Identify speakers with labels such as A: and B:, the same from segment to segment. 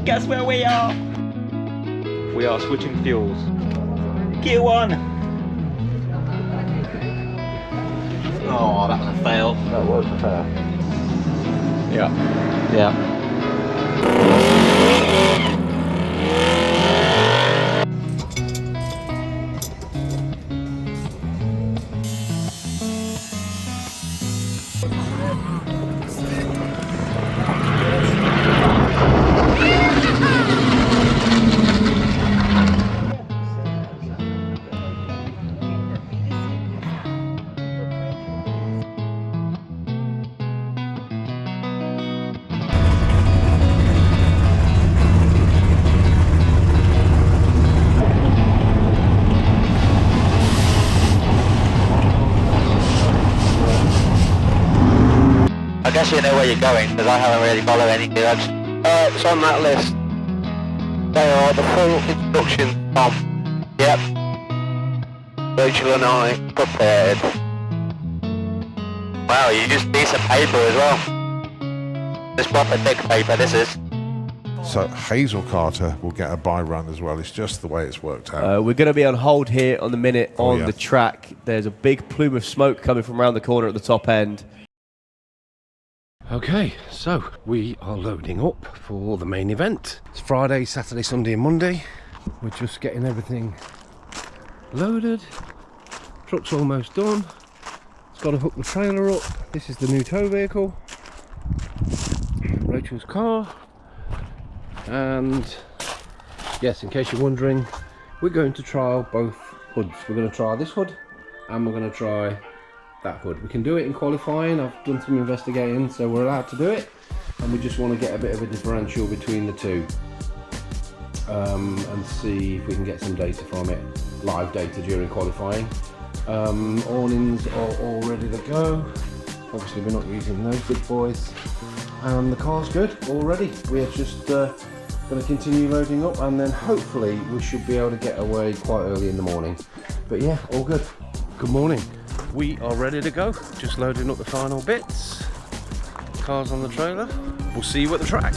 A: Guess where we are? We are switching fuels. Q1! Oh, that was a fail.
B: That was a fail.
A: Yeah. Yeah.
C: I guess you know where you're going, because I haven't really followed any directions. It's on that list. They are the full instructions from. Yep. Rachel and I prepared. Wow, you used decent paper as well. This proper thick paper, this is.
B: So Hazel Carter will get a bye run as well. It's just the way it's worked out.
D: We're going to be on hold here on the minute on
B: yeah.
D: the track. There's a big plume of smoke coming from around the corner at the top end.
E: Okay, so we are loading up for the main event. It's Friday, Saturday, Sunday and Monday. We're just getting everything loaded. Truck's almost done. It's got to hook the trailer up. This is the new tow vehicle. Rachel's car. And yes, in case you're wondering, we're going to trial both hoods. We're going to try this hood and we're going to try that hood. We can do it in qualifying. I've done some investigating, so we're allowed to do it, and we just want to get a bit of a differential between the two and see if we can get some data from it, live data during qualifying. Awnings are all ready to go. Obviously we're not using those big boys, and the car's good already. We're just going to continue loading up, and then hopefully we should be able to get away quite early in the morning. But yeah, all good. Good morning. We are ready to go, just loading up the final bits. Cars on the trailer. We'll see you at the track.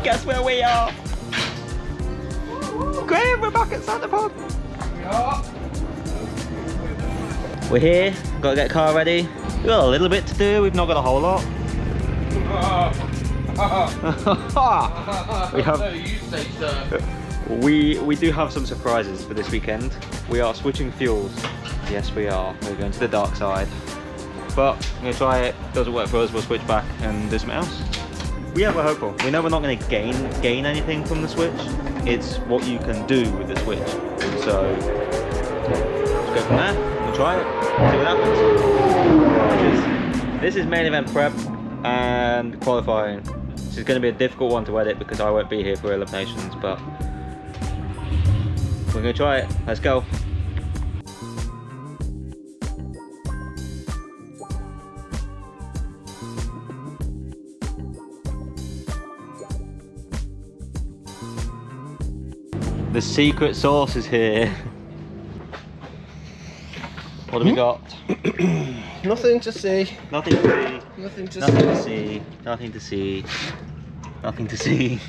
A: Guess where we are? Graham, we're back at Santapod. We're here, gotta get car ready. We've got a little bit to do, we've not got a whole lot. We do have some surprises for this weekend. We are switching fuels. Yes, we are. We're going to the dark side. But I'm going to try it. Doesn't work for us, we'll switch back and do something else. We are hopeful. We know we're not going to gain anything from the switch. It's what you can do with the switch. So let's go from there. We'll try it. See what happens. This is main event prep and qualifying. This is going to be a difficult one to edit because I won't be here for eliminations, but we're going to try it. Let's go. The secret sauce is here. What have we got?
E: Nothing to see.
A: Nothing to see.
E: Nothing to
A: Nothing to
E: see.
A: see. Nothing to see. Nothing to see.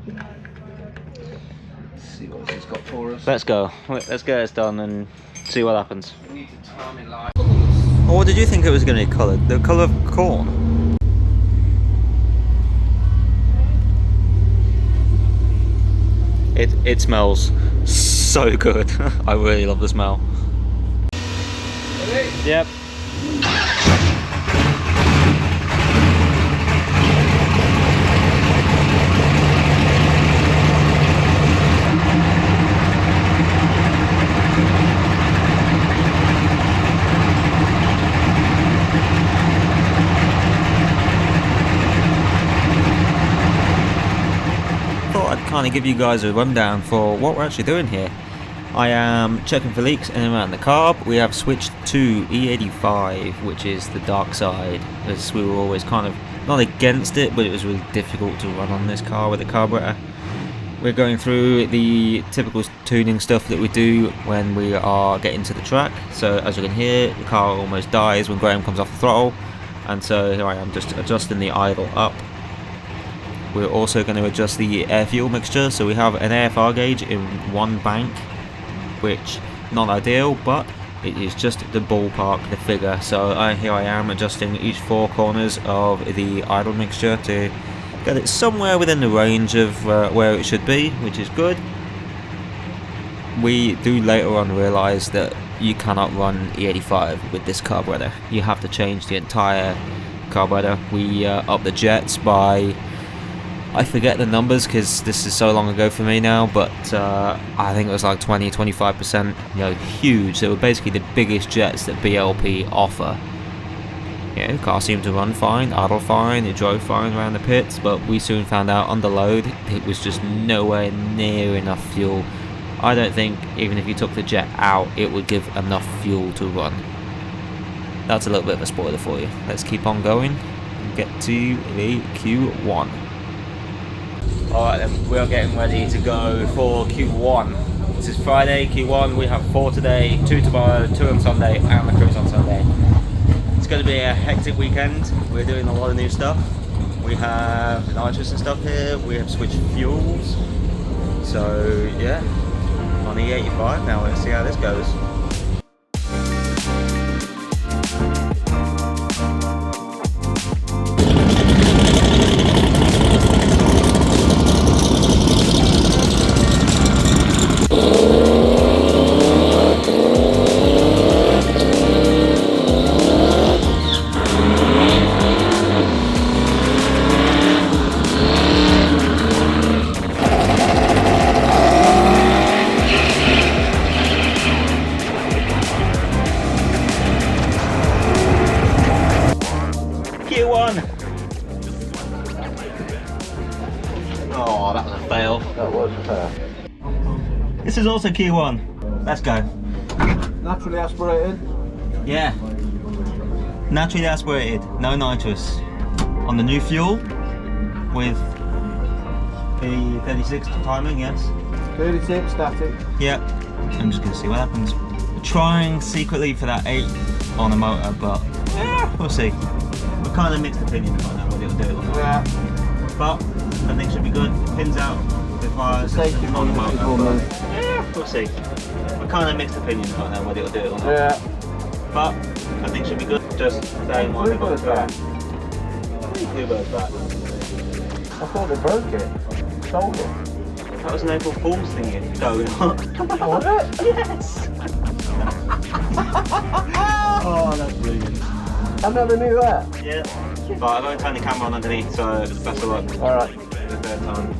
E: Let's see what this has got for us.
A: Let's go. Let's get this done and see what happens.
E: We need to time it live.
A: Oh, what did you think it was going to be coloured? The colour of corn? It smells so good. I really love the smell.
E: Ready?
A: Yep. kind of give you guys a rundown for what we're actually doing here. I am checking for leaks in and around the carb. We have switched to E85, which is the dark side, as we were always kind of not against it, but it was really difficult to run on this car with the carburetor. We're going through the typical tuning stuff that we do when we are getting to the track. So as you can hear, the car almost dies when Graham comes off the throttle, and so here I am just adjusting the idle up. We're also going to adjust the air fuel mixture, so we have an AFR gauge in one bank, which not ideal, but it is just the ballpark, the figure. So here I am adjusting each 4 corners of the idle mixture to get it somewhere within the range of where it should be, which is good. We do later on realise that you cannot run E85 with this carburetor. You have to change the entire carburetor. We upped the jets by, I forget the numbers because this is so long ago for me now, but I think it was like 20-25%, you know, huge. They were basically the biggest jets that BLP offer. Yeah, the car seemed to run fine, idle fine, it drove fine around the pits, but we soon found out under load it was just nowhere near enough fuel. I don't think even if you took the jet out it would give enough fuel to run. That's a little bit of a spoiler for you. Let's keep on going and get to the Q1. Alright then, we are getting ready to go for Q1. This is Friday, Q1, we have 4 today, 2 tomorrow, 2 on Sunday, and the cruise on Sunday. It's going to be a hectic weekend. We're doing a lot of new stuff. We have the nitrous and stuff here, we have switched fuels. So yeah, on E85 now, let's see how this goes. Oh, that was a fail.
E: That was a fail.
A: This is also Q1. Let's go.
E: Naturally aspirated?
A: Yeah. Naturally aspirated, no nitrous. On the new fuel with the 36 timing, yes.
E: 36 static.
A: Yep. I'm just gonna see what happens. We're trying secretly for that 8 on a motor, but we'll see. We're kind of mixed opinions right now whether it'll do it or not.
E: Yeah.
A: But I think should be good. Pins out with wires
E: Safety
A: on the motor.
E: mode.
A: We'll see. We're kind of mixed opinions right now whether it'll do it or not.
E: Yeah.
A: But I think should be good. Just saying why they got it back. Bluebird's back.
E: I thought they broke it. Sold it.
A: That was an April Fool's thingy going on.
E: Was it?
A: Yes! Oh, that's brilliant.
E: I never knew that.
A: Yeah. But I'm going to turn the camera on underneath, so best of luck.
E: Alright.
A: The third time.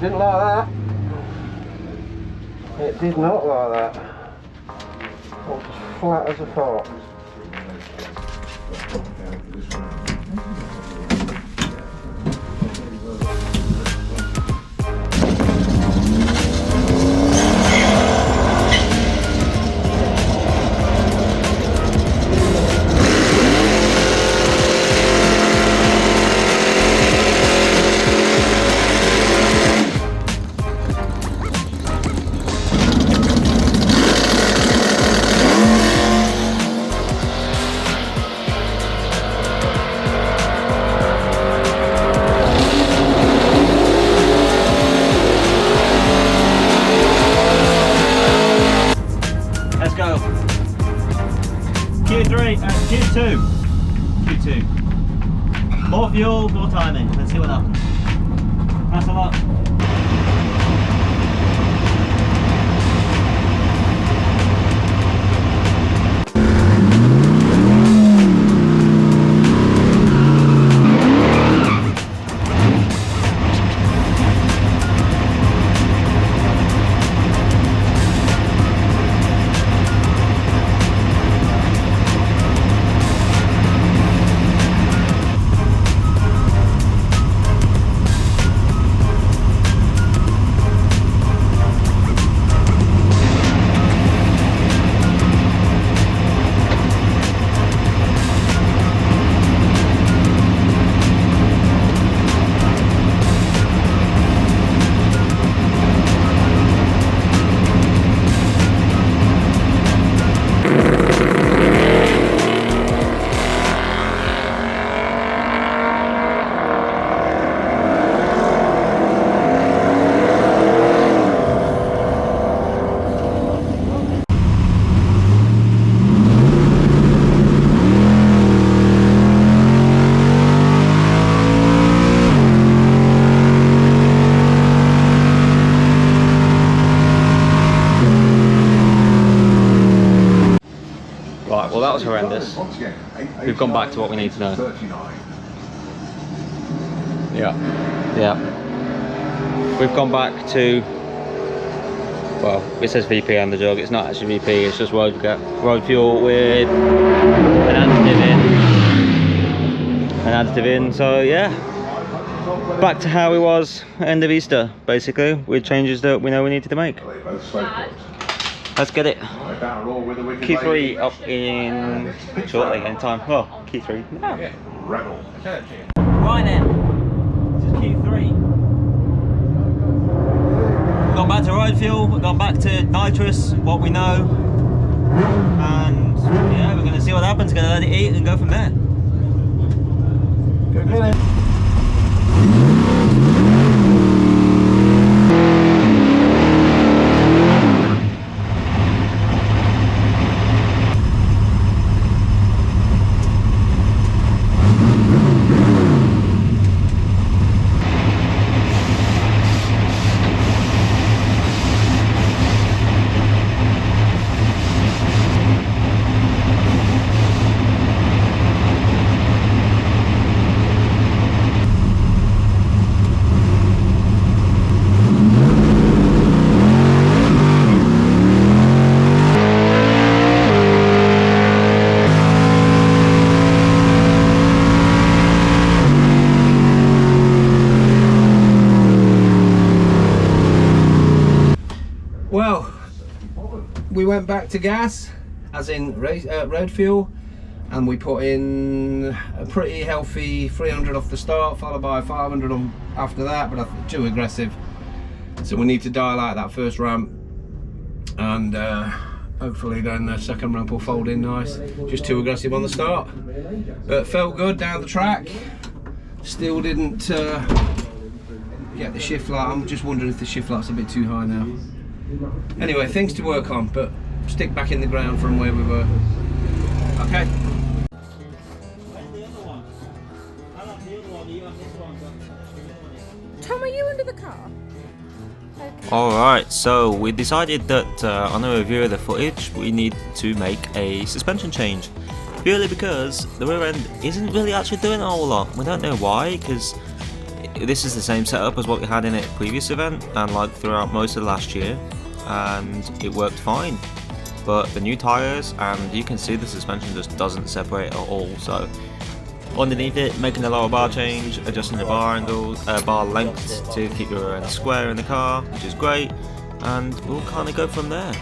E: didn't like that. It did not like that. It was flat as a fart.
A: Q2. More fuel, more timing. Let's see what happens. That's a lot. Right, well that was horrendous. We've gone back to what we need to know.
D: Yeah.
A: Yeah. We've gone back to, well, it says VP on the jug, it's not actually VP, it's just road fuel with an additive in, so yeah. Back to how it was end of Easter, basically, with changes that we know we needed to make. Let's get it. Q3 up in shortly, in time. Well, Q3 now. Right then, this is Q3. We've gone back to road fuel, we've gone back to nitrous, what we know. And yeah, we're going to see what happens, going to let it eat and go from there. Go Grimhilde.
E: Well, we went back to gas, as in road fuel, and we put in a pretty healthy 300 off the start, followed by 500 on after that, but I think too aggressive. So we need to dial out that first ramp, and hopefully then the second ramp will fold in nice. Just too aggressive on the start, but felt good down the track. Still didn't get the shift light. I'm just wondering if the shift light's a bit too high now. Anyway, things to work on, but stick back in the ground from where we were. Okay.
F: Tom, are you under the car? Okay.
A: Alright, so we decided that on a review of the footage we need to make a suspension change. Purely because the rear end isn't really actually doing a whole lot. We don't know why, because this is the same setup as what we had in a previous event and like throughout most of last year, and it worked fine. But the new tyres, and you can see the suspension just doesn't separate at all. So underneath it, making the lower bar change, adjusting the bar angles, bar lengths to keep your end square in the car, which is great, and we'll kind of go from there.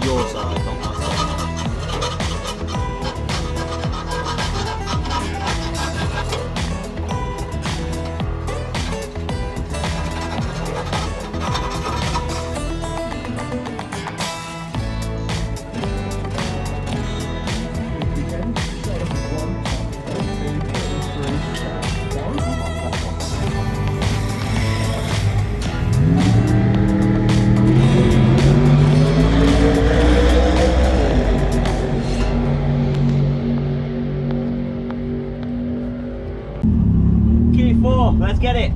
A: Your side, not my side. Q4, let's get it.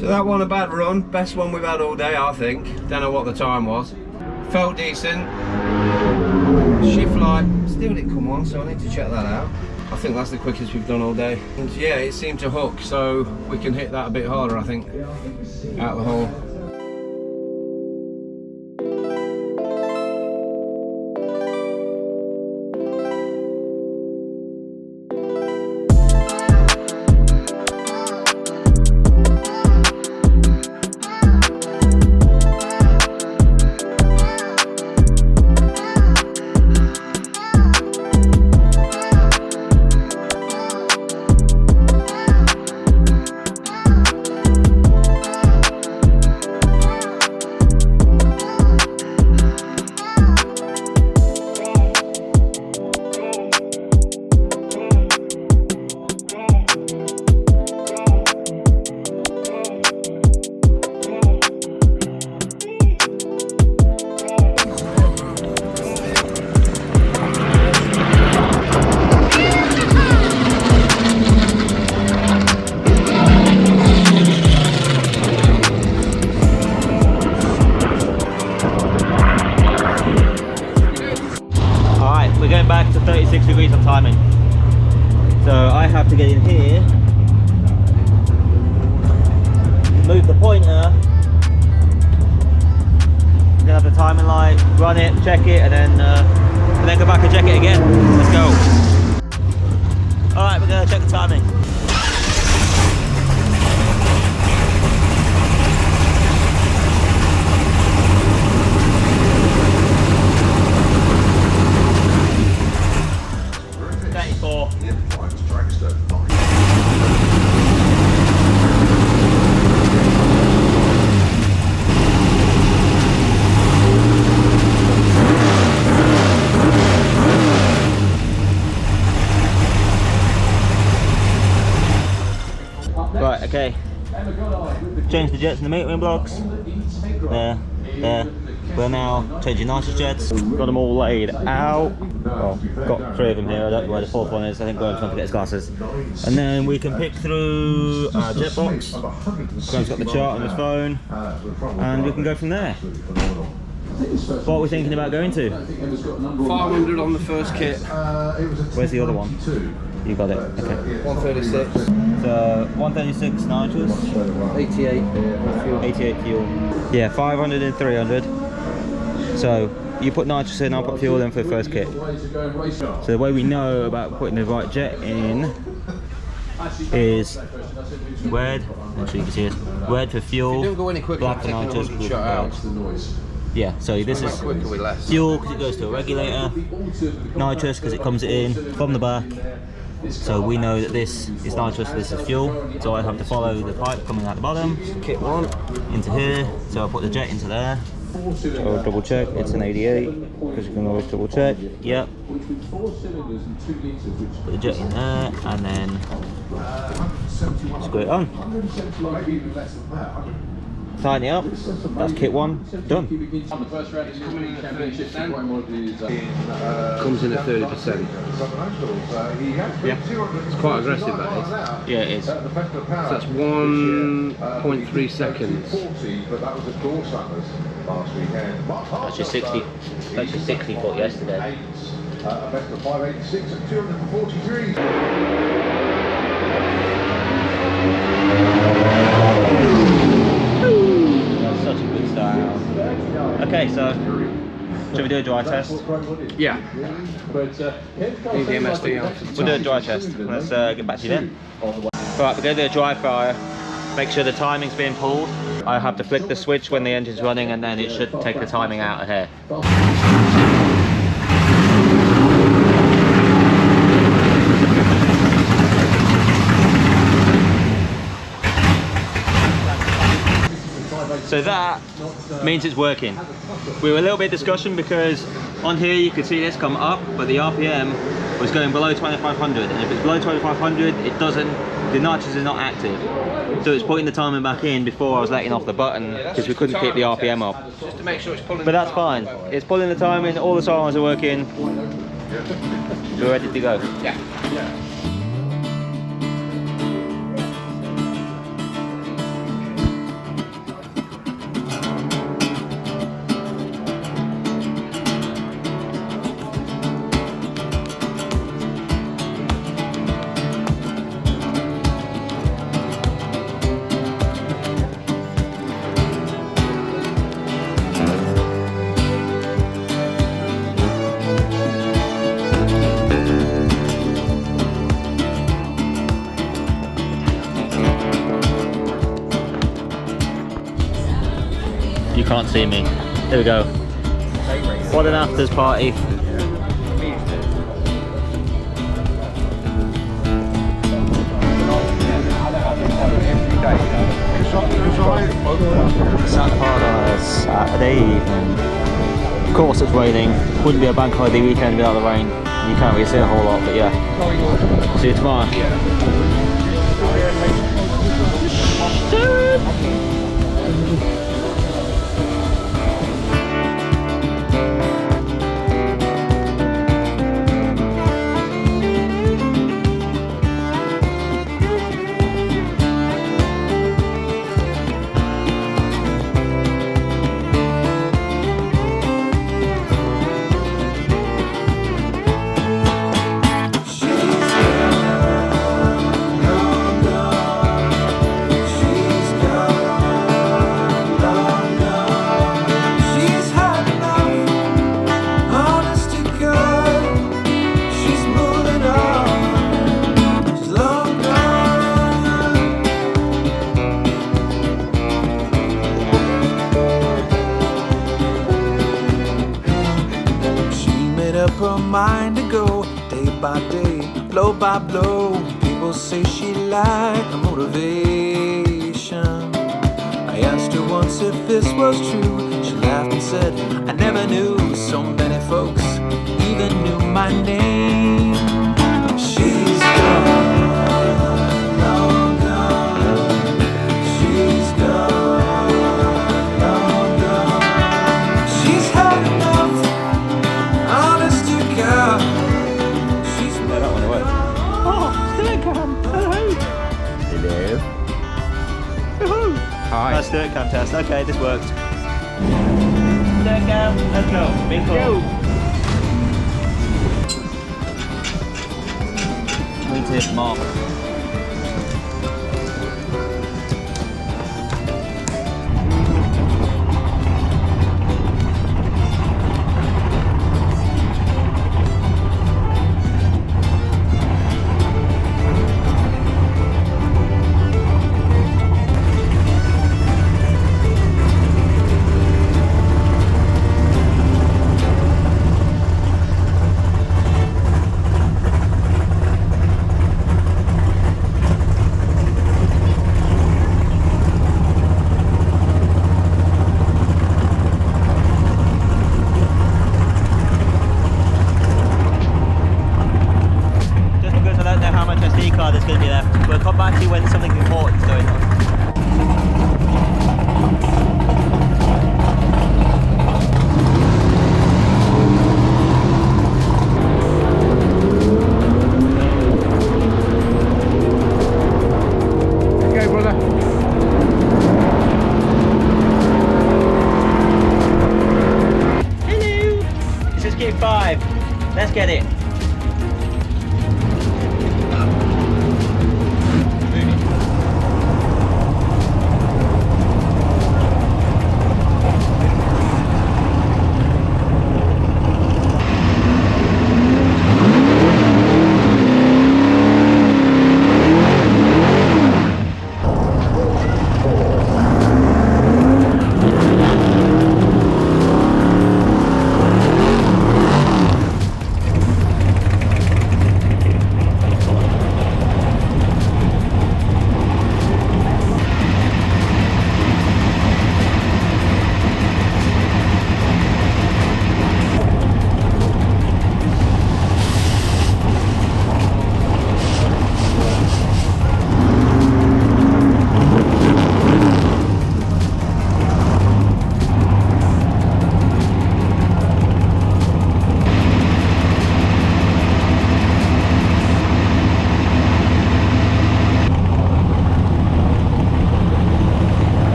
E: So that one a bad run, best one we've had all day I think. Don't know what the time was. Felt decent. Shift light still didn't come on, so I need to check that out. I think that's the quickest we've done all day. And yeah, it seemed to hook, so we can hit that a bit harder I think, out the hole.
A: Back to 36 degrees on timing. So I have to get in here, move the pointer, then have the timing light, run it, check it, and then go back and check it again. Let's go. Alright, we're gonna check the timing. Right, okay. Change the jets in the metering blocks. There, there. We're now changing nitrous jets. Got them all laid out. Well, got 3 of them here. I don't know where the 4th one is. I think Graham's going to get his glasses. And then we can pick through our jet box. Graham's got the chart on his phone. And we can go from there. What are we thinking about going to?
E: 500 on the first kit.
A: Where's the other one? You got it. Okay.
E: 136.
A: So 136 nitrous.
E: 88 fuel.
A: 88 fuel. Yeah, 500 and 300. So you put nitrous in, I'll put fuel in for the first kit. So the way we know about putting the right jet in is red, actually you can see it, red for fuel,
E: Don't go any quicker.
A: black for nitrous, blue for red. Yeah, so this is fuel because it goes to a regulator, nitrous because it comes in from the back. So we know that this is nitrous, this is fuel. So I have to follow the pipe coming out the bottom, kit 1, into here. So I put the jet into there. So I'll double check, it's an 88, because you can always double check. Yep. Put the jet in there, and then screw it on. Tighten it up, that's kit 1, done.
E: Comes in at 30%.
A: Yeah.
E: It's quite aggressive, that is.
A: Yeah, it is.
E: So that's 1.3 seconds.
A: That's your 60, that's your 60 foot yesterday. That's such a good style. Okay, so should we do a dry test?
E: Yeah. Need the MSD on.
A: We'll do a dry test. Let's get back to you then. Right, we're going to do a dry fryer. Make sure the timing's being pulled. I have to flick the switch when the engine's running, and then it should take the timing out of here. So that means it's working. We were a little bit discussion because on here you could see this come up, but the RPM was going below 2500, and if it's below 2500, it doesn't, the nitrous is not active. So it's putting the timing back in before I was letting off the button because we couldn't keep the RPM up.
E: Just to make sure it's pulling.
A: But that's fine. It's pulling the timing, all the sirens are working. We're ready to go.
E: Yeah.
A: You can't see me. Here we go. What an afters party. Santapod on a Saturday evening. Of course it's raining. Wouldn't be a bank holiday weekend without the rain. You can't really see a whole lot, but yeah. See you tomorrow.
G: Her mind to go day by day, blow by blow. People say she lacked the motivation. I asked her once if this was true. She laughed and said, I never knew so many folks even knew my name. She's gone, long gone. She's gone, long gone. She's had enough. Honest to God, she's
A: Yeah, that one worked. Oh, still cam. Hello. Hello.
E: Hi.
A: That's still cam test. Okay, this worked. Still cam. Let's go. Big pull. Wingtip mark. car that's going to be there. We'll come back to you when something important's going on. Let's get it.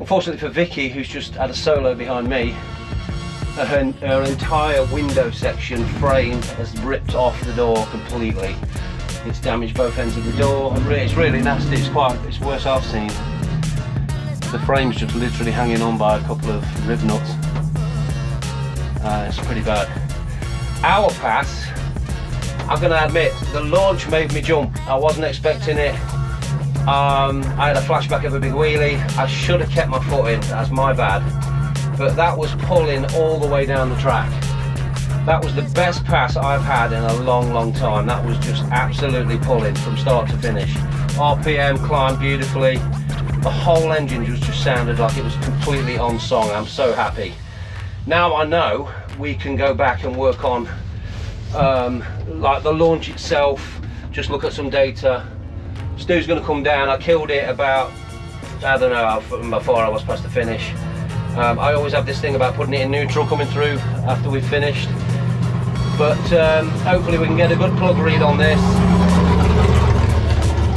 E: Unfortunately for Vicky, who's just had a solo behind me, her entire window section frame has ripped off the door completely. It's damaged both ends of the door. It's really nasty. It's worse I've seen. The frame's just literally hanging on by a couple of rib nuts. It's pretty bad. Our pass, I'm going to admit, the launch made me jump. I wasn't expecting it. I had a flashback of a big wheelie. I should have kept my foot in, that's my bad. But that was pulling all the way down the track. That was the best pass I've had in a long, long time. That was just absolutely pulling from start to finish. RPM climbed beautifully. The whole engine just sounded like it was completely on song. I'm so happy. Now I know we can go back and work on like the launch itself, just look at some data. Stu's going to come down. I killed it about, I don't know how far I was past the finish. I always have this thing about putting it in neutral coming through after we've finished. But hopefully we can get a good plug read on this.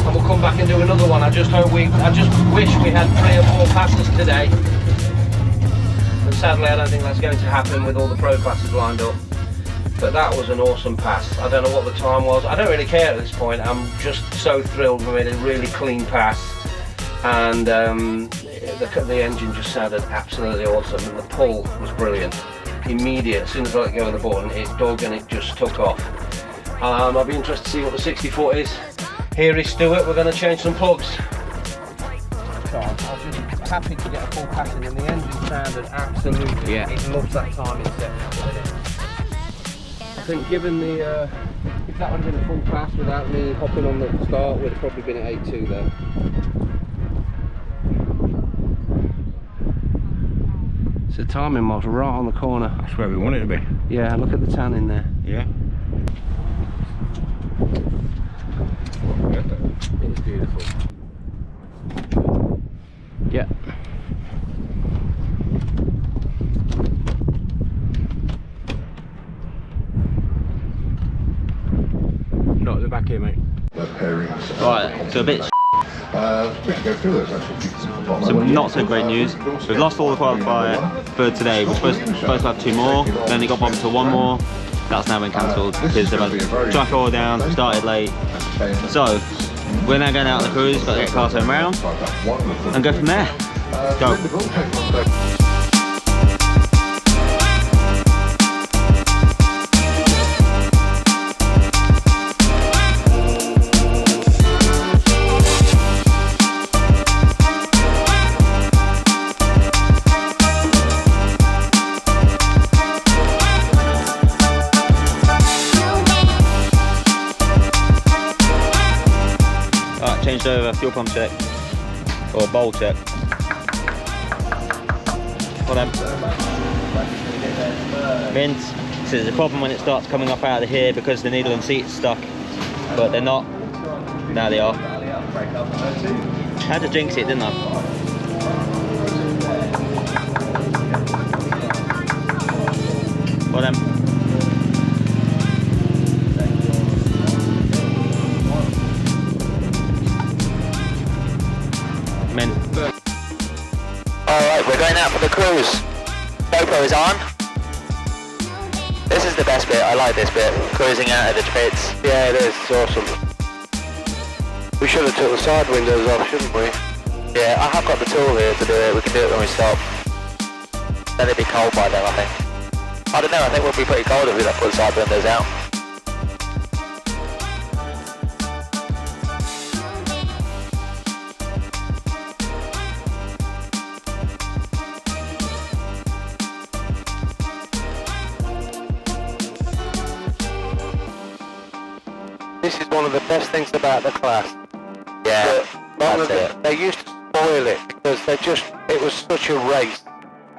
E: And we'll come back and do another one. I just wish we had 3 or 4 passes today. And sadly I don't think that's going to happen with all the pro classes lined up. But that was an awesome pass. I don't know what the time was. I don't really care at this point. I'm just so thrilled we made a really clean pass. And the engine just sounded absolutely awesome. And the pull was brilliant. Immediate. As soon as I let go of the button, it dug and it just took off. I'll be interested to see what the 60-foot is. Here is Stuart. We're going to change some plugs. So I was just happy to get a full pass in, and the engine sounded absolutely. Yeah. It loves that timing section. I think given the, if that would have been a full pass without me hopping on the start, we'd have probably been at 8.2 there. So timing was right on the corner.
B: That's where we want it to be.
E: Yeah, look at the tan in there.
B: Yeah.
E: It's beautiful. Yeah. Not at the back here, mate.
A: Right, so a bit some not so great news. We've lost all the qualifier for today. We're supposed to have 2 more, then it got bumped to 1 more. That's now been cancelled because they've had track all down, started late, So, we're now going out on the cruise, got to get car turned around, and go from there. Go. Alright, changed over, fuel pump check, or bowl check. Hold on. Mint, so there's a problem when it starts coming up out of here because the needle and seat's stuck, but they're not. Now they are. Had to jinx it, didn't I? Hold on. Mint.
C: Alright, we're going out for the cruise. GoPro is on. This is the best bit, I like this bit. Cruising out of the pits.
E: Yeah, it is. It's awesome. We should have took the side windows off, shouldn't we?
C: Yeah, I have got the tool here to do it. We can do it when we stop. Then it'd be cold by then, I think. I don't know, I think we'll be pretty cold if we don't put the side windows out.
E: This is one of the best things about the class.
C: Yeah, that's it.
E: They used to spoil it because it was such a race.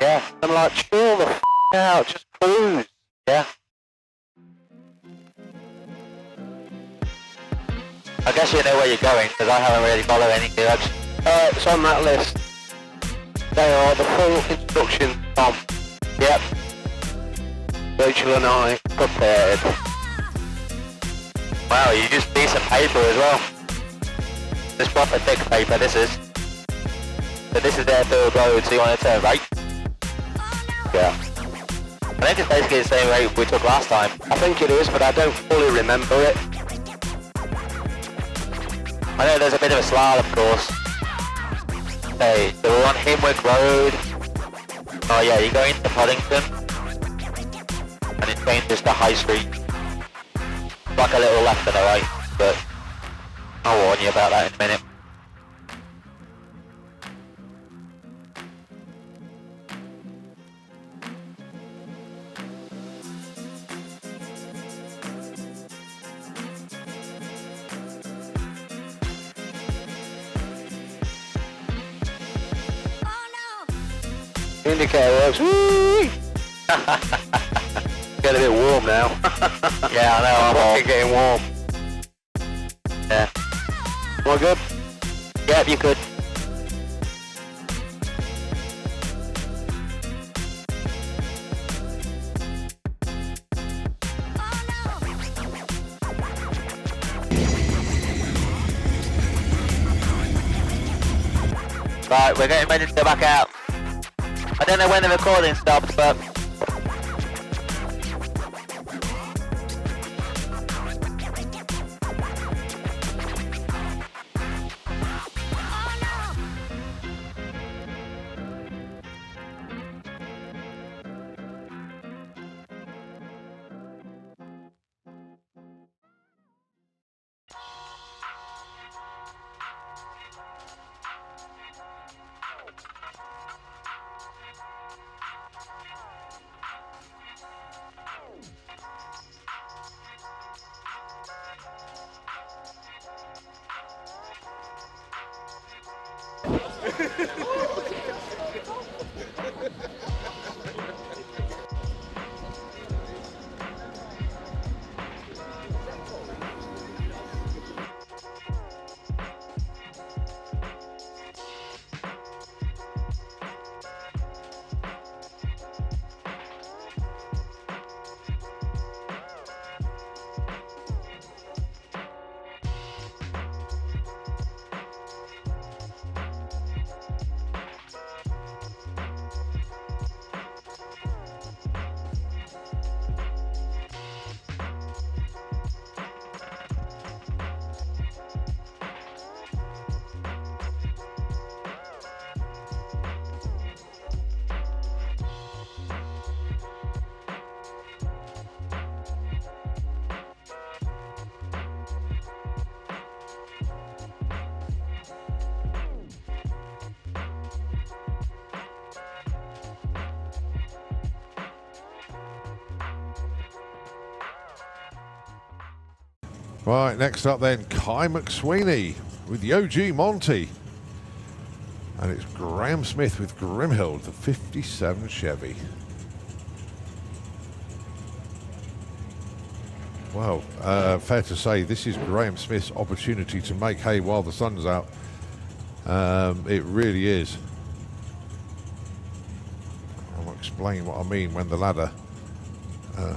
C: Yeah,
E: I'm like, chill the out, just cruise.
C: yeah. I guess you know where you're going, because I haven't really followed any directions.
E: It's on that list. They are the full instructions from.
C: Yep.
E: Rachel and I prepared.
C: Wow, you used decent paper as well. This proper thick paper, this is. So this is Airfield Road, so you want to turn right?
E: Yeah.
C: I think it's basically the same route we took last time.
E: I think it is, but I don't fully remember it.
C: I know there's a bit of a slalom course. Okay, so we're on Himwick Road. Oh yeah, you're going to Poddington. And it changes to High Street. Like a little left and a right, but I'll warn you about that in a minute.
E: Indicator works. Woo! Get a bit warm now.
C: Yeah, I know, I'm
E: fucking getting warm.
C: Yeah.
E: Am I good?
C: Yep, you could. Right, we're getting ready to go back out. I don't know when the recording stopped, but
B: Right, next up then, Kai McSweeney with the OG Monty. And it's Graham Smith with Grimhilde, the 57 Chevy. Well, fair to say, this is Graham Smith's opportunity to make hay while the sun's out. It really is. I'll explain what I mean when the ladder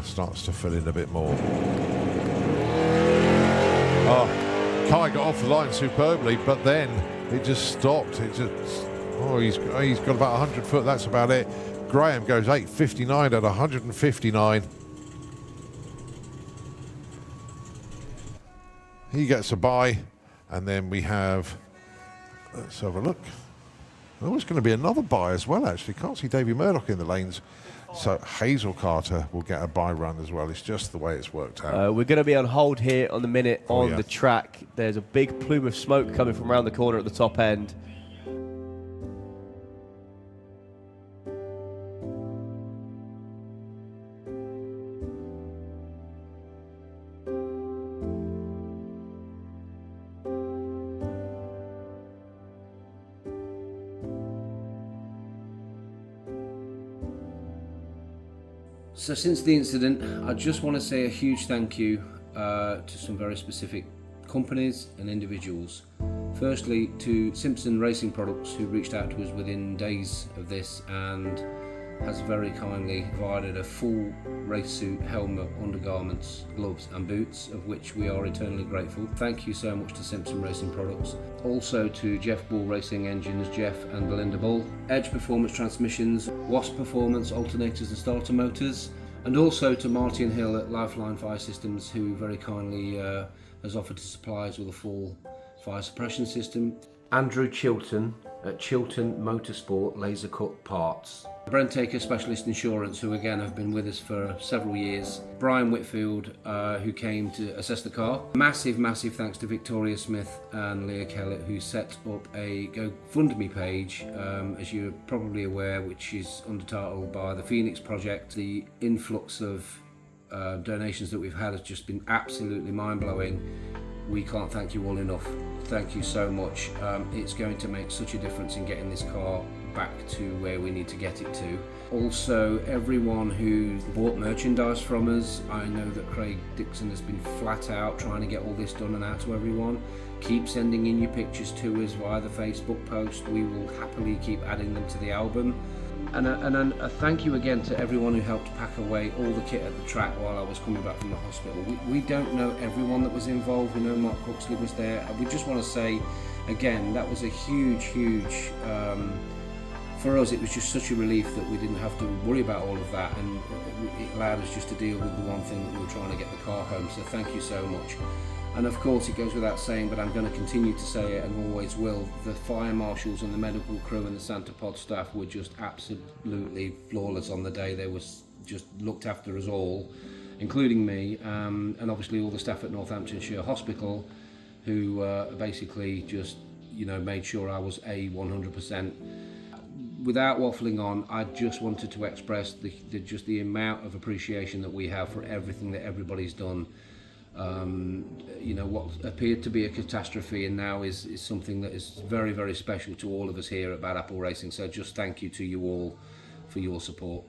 B: starts to fill in a bit more. Oh, Kai got off the line superbly, but then it just stopped. It just, oh, he's got about 100 foot. That's about it. Graham goes 8.59 at 159. He gets a buy, and then we have, let's have a look. Oh, it's going to be another buy as well, actually. Can't see Davey Murdoch in the lanes. So Hazel Carter will get a buy run as well. It's just the way it's worked out.
D: We're going to be on hold here on the minute on the track. There's a big plume of smoke coming from around the corner at the top end.
E: So since the incident, I just want to say a huge thank you to some very specific companies and individuals. Firstly, to Simpson Racing Products, who reached out to us within days of this and has very kindly provided a full race suit, helmet, undergarments, gloves and boots, of which we are eternally grateful. Thank you so much to Simpson Racing Products. Also to Jeff Bull Racing Engines, Jeff and Belinda Bull, Edge Performance Transmissions, Wasp Performance Alternators and Starter Motors, and also to Martin Hill at Lifeline Fire Systems, who very kindly has offered to supply us with a full fire suppression system. Andrew Chilton at Chilton Motorsport Laser Cut Parts. Brent Taker Specialist Insurance, who again have been with us for several years. Brian Whitfield, who came to assess the car. Massive thanks to Victoria Smith and Leah Kellett, who set up a GoFundMe page, as you're probably aware, which is undertitled by the Phoenix Project. The influx of donations that we've had has just been absolutely mind-blowing. We can't thank you all enough. Thank you so much. It's going to make such a difference in getting this car back to where we need to get it to. Also, everyone who bought merchandise from us, I know that Craig Dixon has been flat out trying to get all this done and out to everyone. Keep sending in your pictures to us via the Facebook post. We will happily keep adding them to the album. And a thank you again to everyone who helped pack away all the kit at the track while I was coming back from the hospital. We don't know everyone that was involved. We know Mark Huxley was there. We just want to say, again, that was a huge, for us it was just such a relief that we didn't have to worry about all of that, and it allowed us just to deal with the one thing that we were trying to get the car home. So thank you so much. And of course it goes without saying, but I'm going to continue to say it and always will, the fire marshals and the medical crew and the Santapod staff were just absolutely flawless on the day. They was just looked after us all, including me, and obviously all the staff at Northamptonshire Hospital, who basically just, made sure I was 100%. Without waffling on, I just wanted to express the amount of appreciation that we have for everything that everybody's done. What appeared to be a catastrophe and now is something that is very, very special to all of us here at Bad Apple Racing. So just thank you to you all for your support.